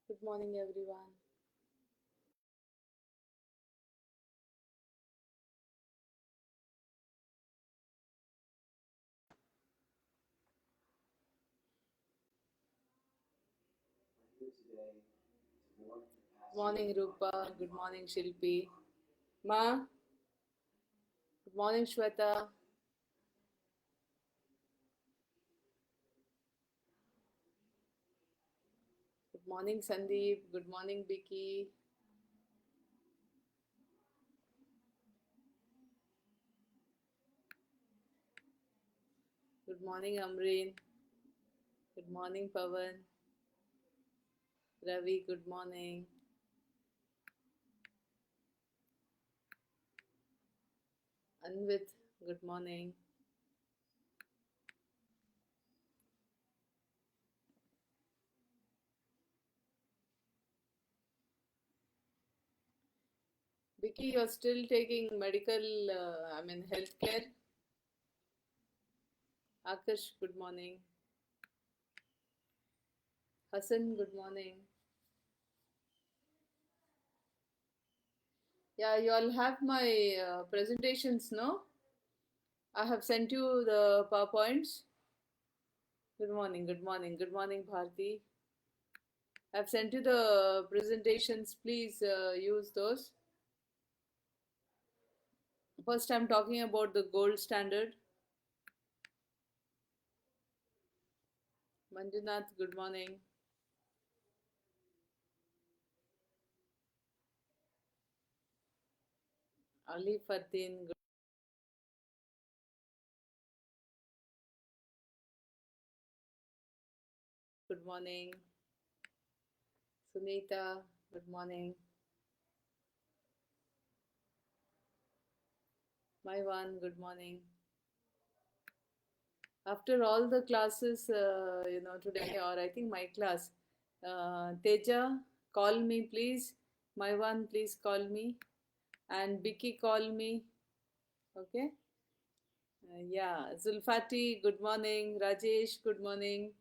Good morning, everyone. Good morning, Rupa. Good morning, Shilpi. Ma, good morning, Shweta. Good morning, Sandeep. Good morning, Vicky. Good morning, Amreen. Good morning, Pavan. Ravi, good morning. Anvit, good morning. Vicky, you're still taking medical, healthcare. Akash, good morning. Hassan, good morning. Yeah, you all have my presentations, no? I have sent you the PowerPoints. Good morning, good morning, good morning, Bharti. I've sent you the presentations. Please use those. First, I'm talking about the gold standard. Manjunath, good morning. Ali Fardin, good morning. Sunita, good morning. Maiwan, good morning. After all the classes, today, or I think my class, Teja, call me please. Maiwan, please call me. And Vicky, call me. Okay. Yeah, Zulfati, good morning. Rajesh, good morning.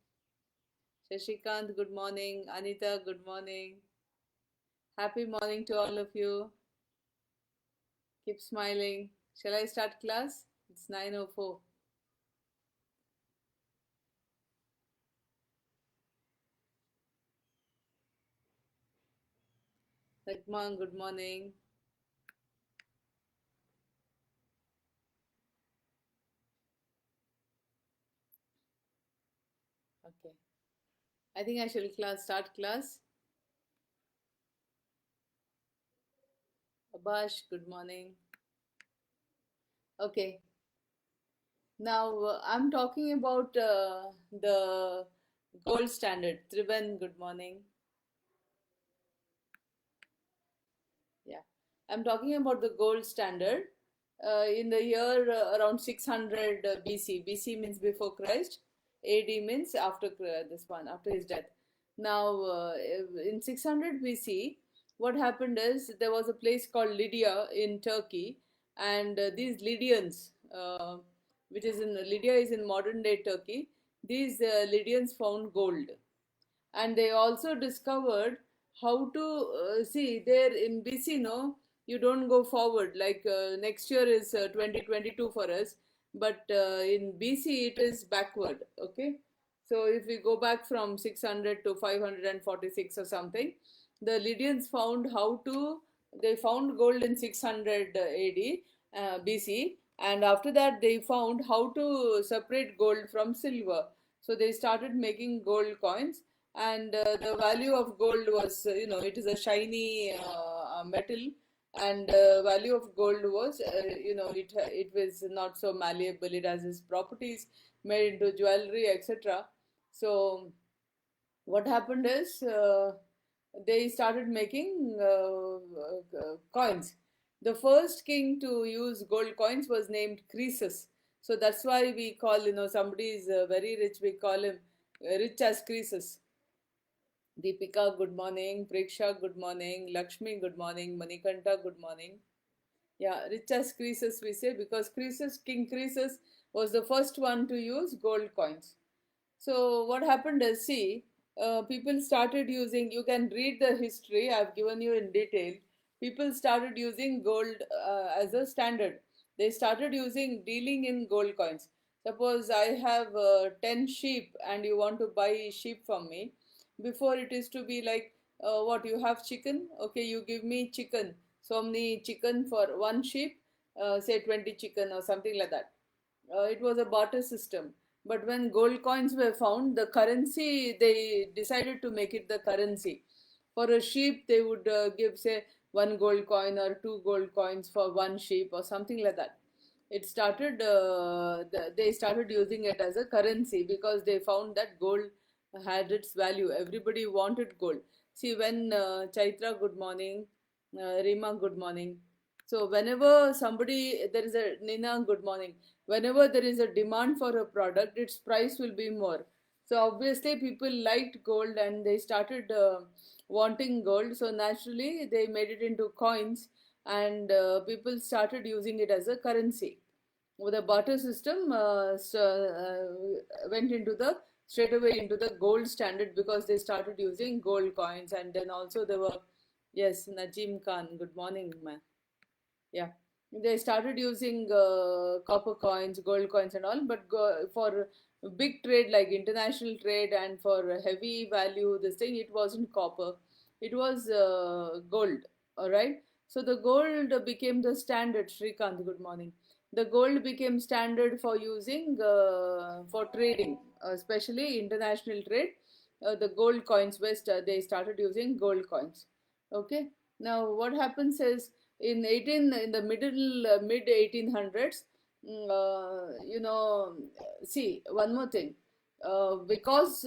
Shashikant, good morning. Anita, good morning. Happy morning to all of you. Keep smiling. Shall I start class? It's 9:04. Ragman, good morning. Okay. I think I shall start class. Abash, good morning. Okay. Now I'm talking about the gold standard. Triban, good morning. Yeah, I'm talking about the gold standard. In the year around 600 BC. BC means before Christ. AD means after this one, after his death. Now, in 600 BC, what happened is there was a place called Lydia in Turkey, and these Lydians, which is in Lydia, is in modern day Turkey. These Lydians found gold, and they also discovered how to see there in BC. No, you don't go forward like next year is 2022 for us, but in BC it is backward. Okay, so if we go back from 600 to 546 or something, the Lydians found how to. They found gold in 600 AD, BC, and after that they found how to separate gold from silver. So they started making gold coins, and the value of gold was, it is a shiny metal, and value of gold was, it was not so malleable. It has its properties made into jewelry, etc. So what happened is they started making coins. The first king to use gold coins was named Croesus. So that's why we call, somebody is very rich, we call him rich as Croesus. Deepika, good morning. Preksha, good morning. Lakshmi, good morning. Manikanta, good morning. Yeah, rich as Croesus we say, because Croesus, King Croesus was the first one to use gold coins. So what happened is, see, people started using, you can read the history, I've given you in detail. People started using gold as a standard. They started using dealing in gold coins. Suppose I have 10 sheep and you want to buy sheep from me. Before it is to be like, what, you have chicken? Okay, you give me chicken. So many chicken for one sheep, say 20 chicken or something like that. It was a barter system. But when gold coins were found, the currency, they decided to make it the currency. For a sheep, they would give, say, one gold coin or two gold coins for one sheep or something like that. It started, they started using it as a currency because they found that gold had its value. Everybody wanted gold. See, when Chaitra, good morning, Rima, good morning. So whenever somebody, there is a Nina, good morning. Whenever there is a demand for a product, its price will be more. So obviously people liked gold and they started wanting gold. So naturally they made it into coins and people started using it as a currency. The barter system went into the straight away into the gold standard because they started using gold coins. And then also there were, yes, Najim Khan, good morning, man. Yeah, they started using copper coins, gold coins, and all. But for big trade like international trade and for heavy value, this thing, it wasn't copper, it was gold. All right. So the gold became the standard. Shrikant, good morning. The gold became standard for using for trading, especially international trade. The gold coins west, they started using gold coins. Okay. Now what happens is in 18 in the middle mid 1800s, you know, see one more thing, because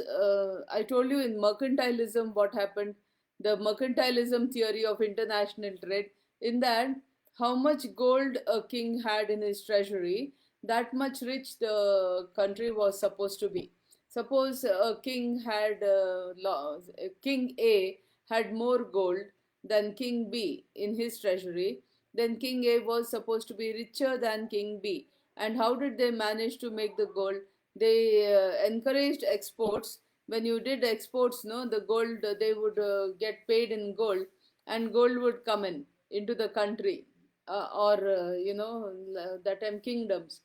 I told you in mercantilism what happened, the mercantilism theory of international trade. In that, how much gold a king had in his treasury, that much rich the country was supposed to be. Suppose a king had king A had more gold than King B in his treasury, then King A was supposed to be richer than King B. And how did they manage to make the gold? They encouraged exports. When you did exports, no, the gold, they would get paid in gold, and gold would come in into the country, or that time kingdoms.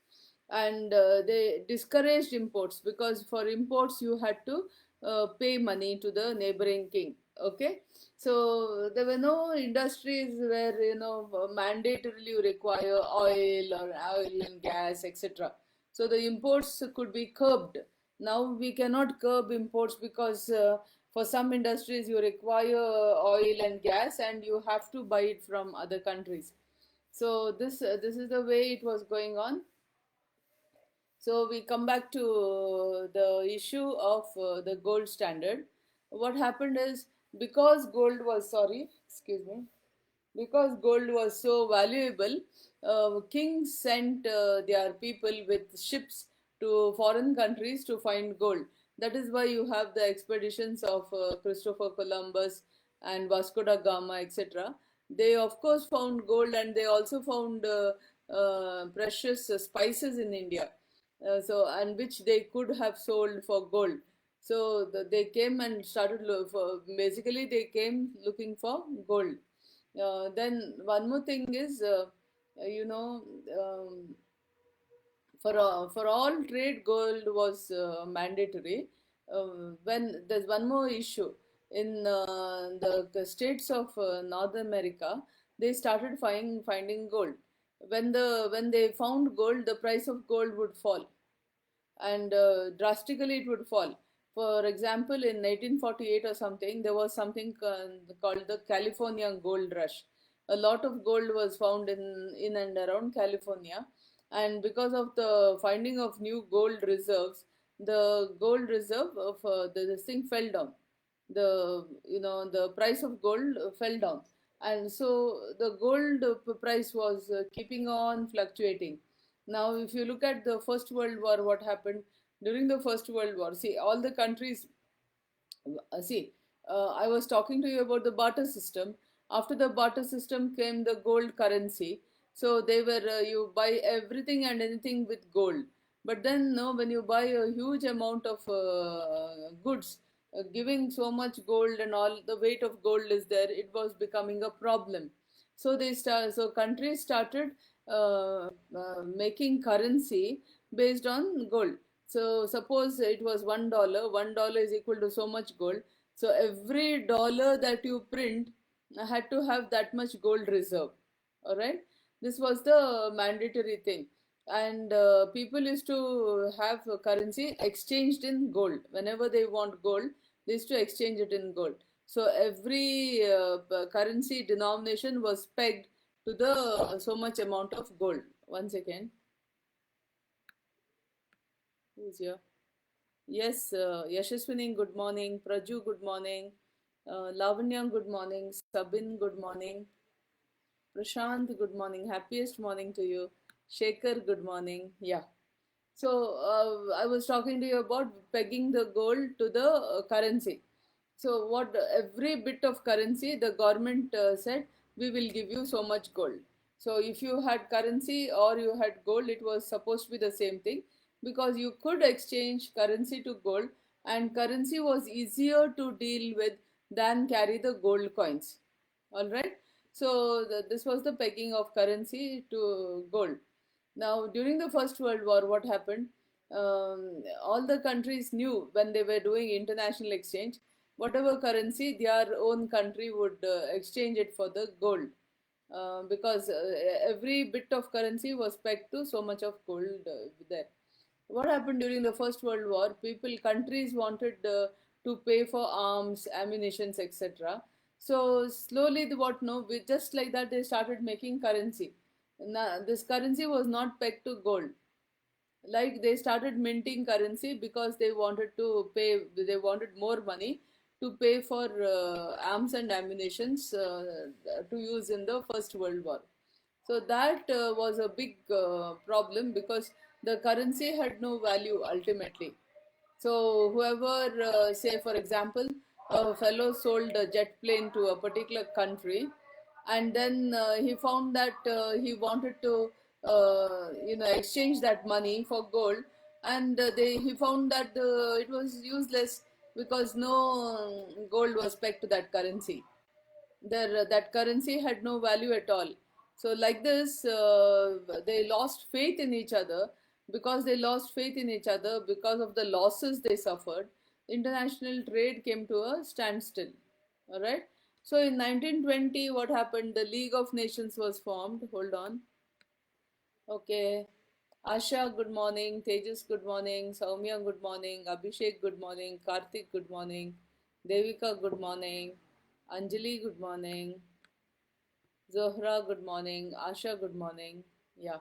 And they discouraged imports because for imports you had to pay money to the neighboring king. Okay, so there were no industries where mandatorily require oil and gas, etc. So the imports could be curbed. Now we cannot curb imports because for some industries you require oil and gas and you have to buy it from other countries. So this is the way it was going on. So we come back to the issue of the gold standard. What happened is, because gold was, sorry, excuse me, because gold was so valuable, kings sent their people with ships to foreign countries to find gold. That is why you have the expeditions of Christopher Columbus and Vasco da Gama, etc. They of course found gold, and they also found precious spices in India. And which they could have sold for gold. So they came and started basically they came looking for gold. Then one more thing is, you know, um, for all trade, gold was mandatory. When there's one more issue in the states of North America, they started finding gold. When they found gold, the price of gold would fall, and drastically it would fall. For example, in 1848 or something, there was something called the California Gold Rush. A lot of gold was found in and around California, and because of the finding of new gold reserves, the gold reserve of this thing fell down. The price of gold fell down, and so the gold price was keeping on fluctuating. Now, if you look at the First World War, what happened during the First World War? See, all the countries, see, I was talking to you about the barter system. After the barter system came the gold currency. So they were, you buy everything and anything with gold. But then, no, when you buy a huge amount of goods, giving so much gold and all, the weight of gold is there, it was becoming a problem. So so countries started making currency based on gold. So suppose it was $1, $1 is equal to so much gold. So every dollar that you print had to have that much gold reserve. All right, this was the mandatory thing. And people used to have currency exchanged in gold. Whenever they want gold, they used to exchange it in gold. So every currency denomination was pegged to the so much amount of gold. One second. Who's here? Yes, Yashaswini, good morning. Praju, good morning. Lavanya, good morning. Sabin, good morning. Prashant, good morning. Happiest morning to you. Shekhar, good morning. Yeah. So I was talking to you about pegging the gold to the currency. So what every bit of currency, the government said we will give you so much gold. So if you had currency or you had gold, it was supposed to be the same thing, because you could exchange currency to gold, and currency was easier to deal with than carry the gold coins. All right. So this was the pegging of currency to gold. Now, during the First World War, what happened? All the countries knew when they were doing international exchange, whatever currency, their own country would exchange it for the gold, because every bit of currency was pegged to so much of gold there. What happened during the First World War? Countries wanted to pay for arms, ammunitions, etc. So slowly, just like that, they started making currency. Now, this currency was not pegged to gold. Like, they started minting currency because they wanted more money to pay for arms and ammunitions to use in the First World War. So that was a big problem, because the currency had no value ultimately. So whoever, say for example, a fellow sold a jet plane to a particular country, and then he found that he wanted to, exchange that money for gold, and he found that it was useless, because no gold was pegged to that currency. That currency had no value at all. So like this, they lost faith in each other. Because they lost faith in each other, because of the losses they suffered, international trade came to a standstill. All right. So in 1920, what happened? The League of Nations was formed. Hold on. Okay. Asha, good morning. Tejas, good morning. Soumya, good morning. Abhishek, good morning. Karthik, good morning. Devika, good morning. Anjali, good morning. Zohra, good morning. Asha, good morning. Yeah.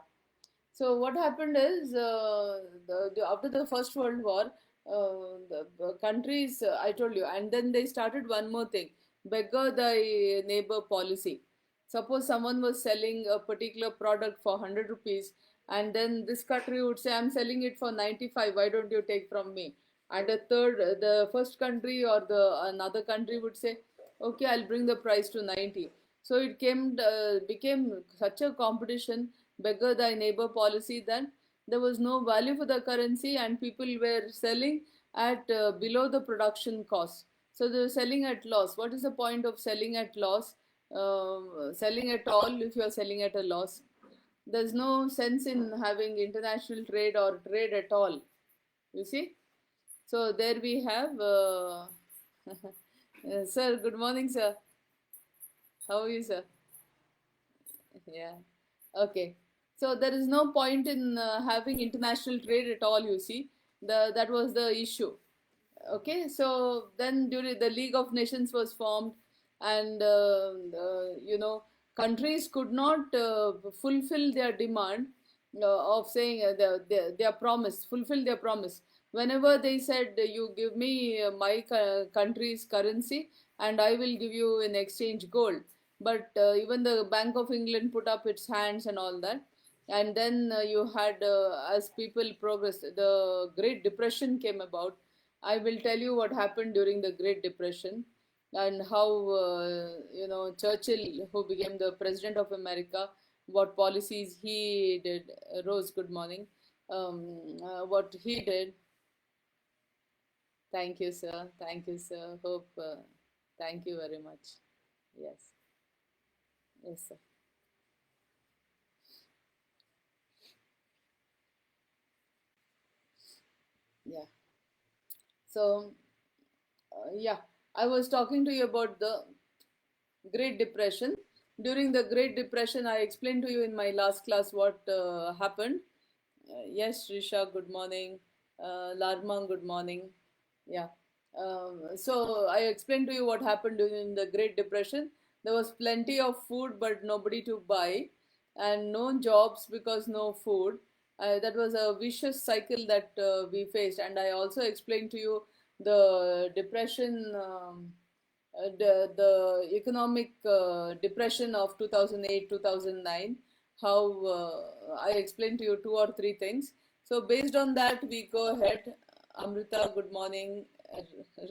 So what happened is, after the First World War, the countries, I told you, and then they started one more thing: beggar thy neighbor policy. Suppose someone was selling a particular product for 100 rupees, and then this country would say, "I'm selling it for 95. Why don't you take from me?" And the first country or the another country would say, "Okay, I'll bring the price to 90." So it became such a competition, beggar thy neighbor policy, that there was no value for the currency, and people were selling at below the production cost. So they were selling at loss. What is the point of selling at loss? Selling at all if you are selling at a loss? There's no sense in having international trade or trade at all. You see? So there we have. Sir, good morning, sir. How are you, sir? Yeah. Okay. So there is no point in having international trade at all, you see. That was the issue. Okay. So then during the League of Nations was formed, and countries could not fulfill their demand of saying their promise, fulfill their promise. Whenever they said, you give me my country's currency, and I will give you in exchange gold. But even the Bank of England put up its hands and all that. And then you had, as people progressed, the Great Depression came about. I will tell you what happened during the Great Depression, and how, Churchill, who became the President of America, what policies he did. Rose, good morning. What he did. Thank you, sir. Thank you, sir. Hope. Thank you very much. Yes. Yes, sir. Yeah. So, yeah, I was talking to you about the Great Depression. During the Great Depression, I explained to you in my last class what happened. Yes, Risha, good morning. Larma, good morning. Yeah. So I explained to you what happened during the Great Depression. There was plenty of food, but nobody to buy, and no jobs because no food. That was a vicious cycle that we faced. And I also explained to you the depression. The economic depression of 2008 2009, how I explained to you two or three things. So based on that we go ahead. Amrita, good morning.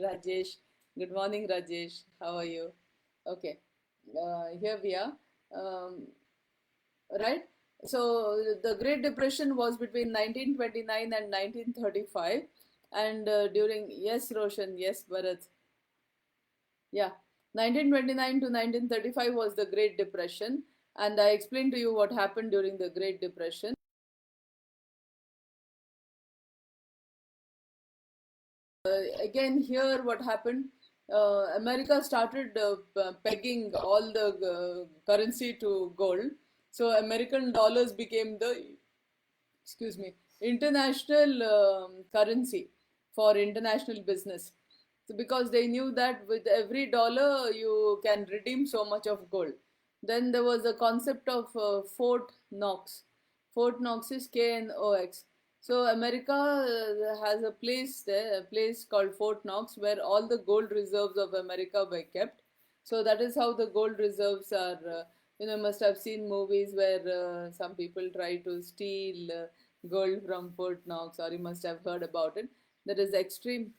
Rajesh, good morning. Rajesh, how are you? Okay. Here we are. um, right. So the Great Depression was between 1929 and 1935. And during, yes Roshan, yes Bharat. Yeah, 1929 to 1935 was the Great Depression, and I explained to you what happened during the Great Depression. Again, here what happened? America started pegging all the currency to gold, so American dollars became the, excuse me, international currency for international business. So because they knew that with every dollar you can redeem so much of gold. Then there was a concept of Fort Knox. Fort Knox is KNOX. So America has a place there, a place called Fort Knox, where all the gold reserves of America were kept. So that is how the gold reserves are. Must have seen movies where some people try to steal gold from Fort Knox, or you must have heard about it. That is extreme.